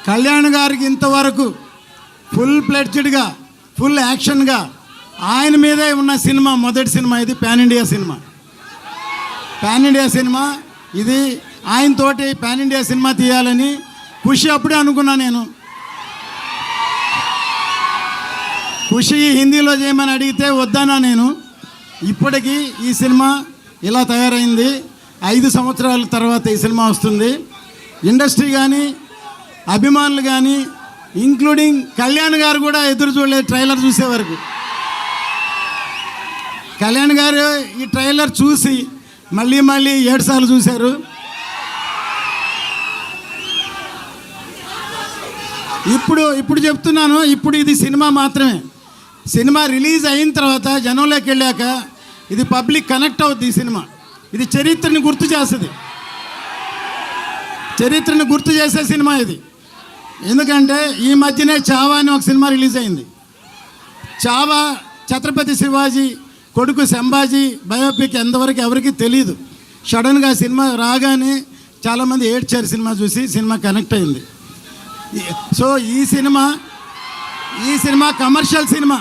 కళ్యాణ్ గారికి ఇంతవరకు full ప్లెడ్జ్డ్గా full యాక్షన్గా ఆయన మీదే ఉన్న సినిమా మొదటి సినిమా ఇది. పాన్ ఇండియా సినిమా ఇది. ఆయనతోటి పాన్ ఇండియా సినిమా తీయాలని ఖుషి అప్పుడే అనుకున్నా నేను. ఖుషి హిందీలో చేయమని అడిగితే వద్దన్నా నేను. ఇప్పటికీ ఈ సినిమా ఇలా తయారైంది. 5 సంవత్సరాల తర్వాత ఈ సినిమా వస్తుంది. ఇండస్ట్రీ కానీ అభిమానులు కానీ ఇంక్లూడింగ్ కళ్యాణ్ గారు కూడా ఎదురు చూడలేదు ట్రైలర్ చూసే వరకు. కళ్యాణ్ గారు ఈ ట్రైలర్ చూసి మళ్ళీ 7 సార్లు చూశారు. ఇప్పుడు చెప్తున్నాను, ఇప్పుడు ఇది సినిమా మాత్రమే. సినిమా రిలీజ్ అయిన తర్వాత జనంలోకి వెళ్ళాక ఇది పబ్లిక్ కనెక్ట్ అవుద్ది. ఈ సినిమా ఇది చరిత్రని గుర్తు చేస్తుంది, చరిత్రని గుర్తు చేసే సినిమా ఇది. ఎందుకంటే ఈ మధ్యనే చావా అని ఒక సినిమా రిలీజ్ అయింది. చావా ఛత్రపతి శివాజీ కొడుకు సంభాజీ బయోపిక్ ఎంతవరకు ఎవరికి తెలియదు. సడన్గా సినిమా రాగానే చాలామంది ఏడ్చారు సినిమా చూసి. సినిమా కనెక్ట్ అయింది. సో ఈ సినిమా కమర్షియల్ సినిమా.